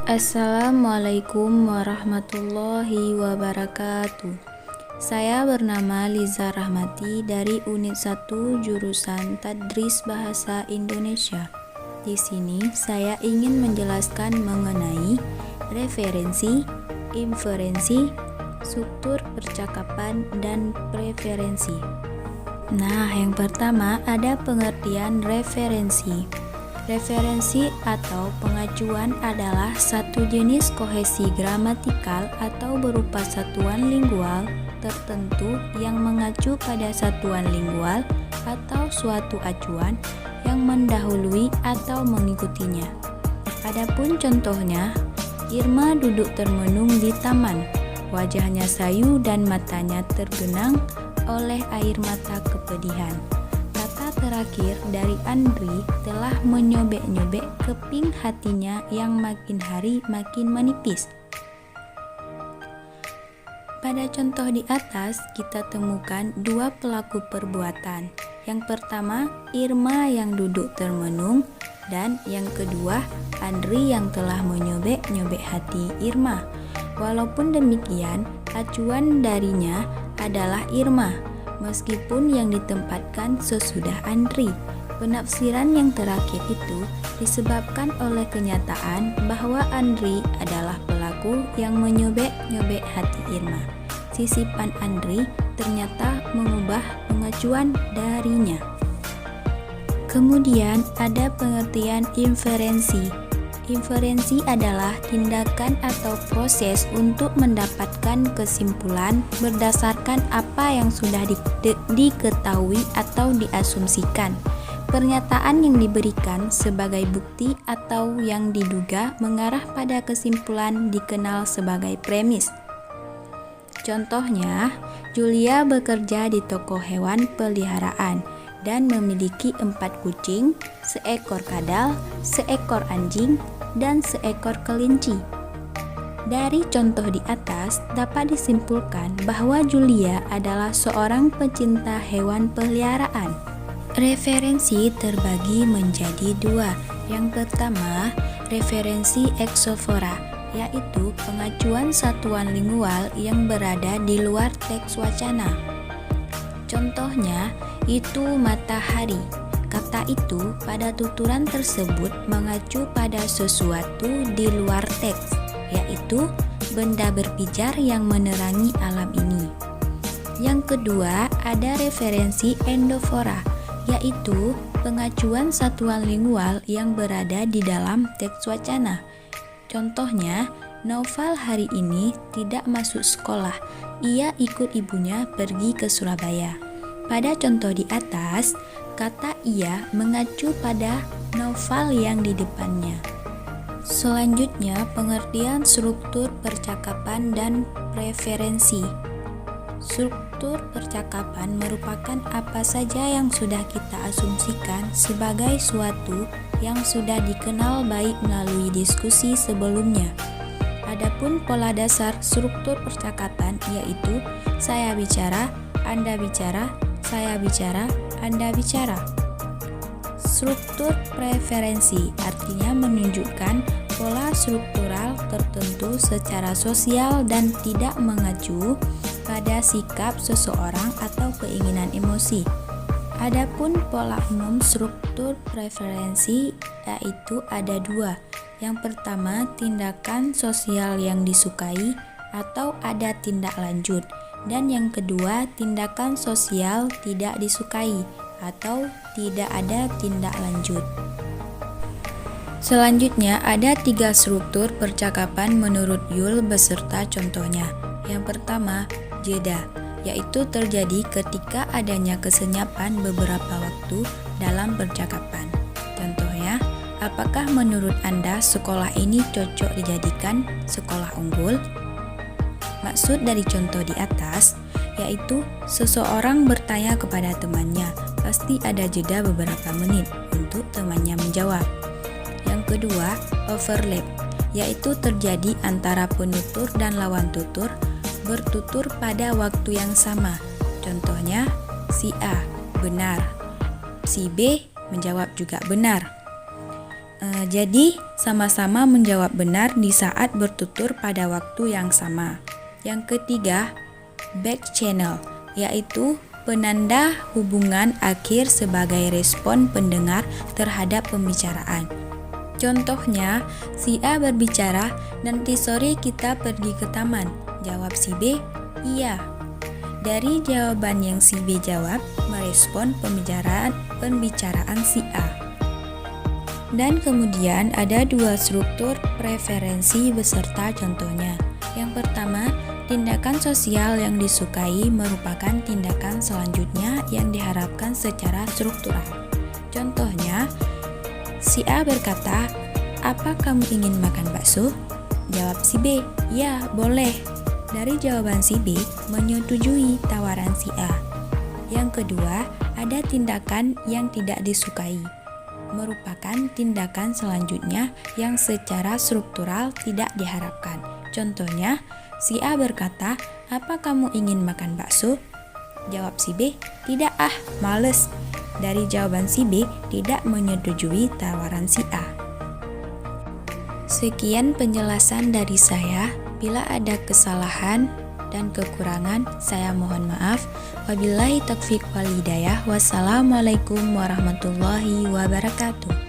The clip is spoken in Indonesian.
Assalamualaikum warahmatullahi wabarakatuh. Saya bernama Liza Rahmati dari Unit 1 Jurusan Tadris Bahasa Indonesia. Di sini saya ingin menjelaskan mengenai referensi, inferensi, struktur percakapan, dan preferensi. Nah, yang pertama ada pengertian referensi. Referensi atau pengacuan adalah satu jenis kohesi gramatikal atau berupa satuan lingual tertentu yang mengacu pada satuan lingual atau suatu acuan yang mendahului atau mengikutinya. Adapun contohnya, Irma duduk termenung di taman, wajahnya sayu dan matanya tergenang oleh air mata kepedihan. Terakhir dari Andri telah menyobek-nyobek keping hatinya yang makin hari makin menipis. Pada contoh di atas kita temukan dua pelaku perbuatan. Yang pertama Irma yang duduk termenung, dan yang kedua Andri yang telah menyobek-nyobek hati Irma. Walaupun demikian, acuan darinya adalah Irma, meskipun yang ditempatkan sesudah Andri. Penafsiran yang terakhir itu disebabkan oleh kenyataan bahwa Andri adalah pelaku yang menyobek-nyobek hati Irma. Sisipan Andri ternyata mengubah pengacuan darinya. Kemudian ada pengertian inferensi. Inferensi adalah tindakan atau proses untuk mendapatkan kesimpulan berdasarkan apa yang sudah diketahui atau diasumsikan. Pernyataan yang diberikan sebagai bukti atau yang diduga mengarah pada kesimpulan dikenal sebagai premis. Contohnya, Julia bekerja di toko hewan peliharaan dan memiliki 4 kucing, seekor kadal, seekor anjing, dan seekor kelinci. Dari contoh di atas dapat disimpulkan bahwa Julia adalah seorang pecinta hewan peliharaan. Referensi terbagi menjadi dua. Yang pertama, referensi eksofora, yaitu pengacuan satuan lingual yang berada di luar teks wacana. Contohnya, itu matahari. Kata itu pada tuturan tersebut mengacu pada sesuatu di luar teks, yaitu benda berpijar yang menerangi alam ini. Yang kedua, ada referensi endofora, yaitu pengacuan satuan lingual yang berada di dalam teks wacana. Contohnya, Noval hari ini tidak masuk sekolah. Ia ikut ibunya pergi ke Surabaya. Pada contoh di atas, kata ia mengacu pada Noval yang di depannya. Selanjutnya, pengertian struktur percakapan dan preferensi. Struktur percakapan merupakan apa saja yang sudah kita asumsikan sebagai suatu yang sudah dikenal baik melalui diskusi sebelumnya. Adapun pola dasar struktur percakapan yaitu saya bicara, Anda bicara, saya bicara, Anda bicara. Struktur preferensi artinya menunjukkan pola struktural tertentu secara sosial dan tidak mengacu pada sikap seseorang atau keinginan emosi. Adapun pola umum struktur preferensi yaitu ada dua. Yang pertama, tindakan sosial yang disukai atau ada tindak lanjut. Dan yang kedua, tindakan sosial tidak disukai atau tidak ada tindak lanjut. Selanjutnya, ada 3 struktur percakapan menurut Yule beserta contohnya. Yang pertama, jeda, yaitu terjadi ketika adanya kesenyapan beberapa waktu dalam percakapan. Contohnya, apakah menurut Anda sekolah ini cocok dijadikan sekolah unggul? Maksud dari contoh di atas yaitu seseorang bertanya kepada temannya, pasti ada jeda beberapa menit untuk temannya menjawab. Yang kedua, overlap, yaitu terjadi antara penutur dan lawan tutur bertutur pada waktu yang sama. Contohnya, si A benar, si B menjawab juga benar. Jadi, sama-sama menjawab benar di saat bertutur pada waktu yang sama. Yang ketiga, back channel, yaitu penanda hubungan akhir sebagai respon pendengar terhadap pembicaraan. Contohnya, si A berbicara, "Nanti sore kita pergi ke taman." Jawab si B, "Iya." Dari jawaban yang si B jawab, merespon pembicaraan si A. Dan kemudian ada dua struktur preferensi beserta contohnya. Yang pertama, tindakan sosial yang disukai merupakan tindakan selanjutnya yang diharapkan secara struktural. Contohnya, si A berkata, "Apa kamu ingin makan bakso?" Jawab si B, "Ya, boleh." Dari jawaban si B menyetujui tawaran si A. Yang kedua, ada tindakan yang tidak disukai, merupakan tindakan selanjutnya yang secara struktural tidak diharapkan. Contohnya, si A berkata, "Apa kamu ingin makan bakso?" Jawab si B, "Tidak ah, males." Dari jawaban si B tidak menyetujui tawaran si A. Sekian penjelasan dari saya. Bila ada kesalahan dan kekurangan, saya mohon maaf. Wabillahi taufiq wal hidayah. Wassalamualaikum warahmatullahi wabarakatuh.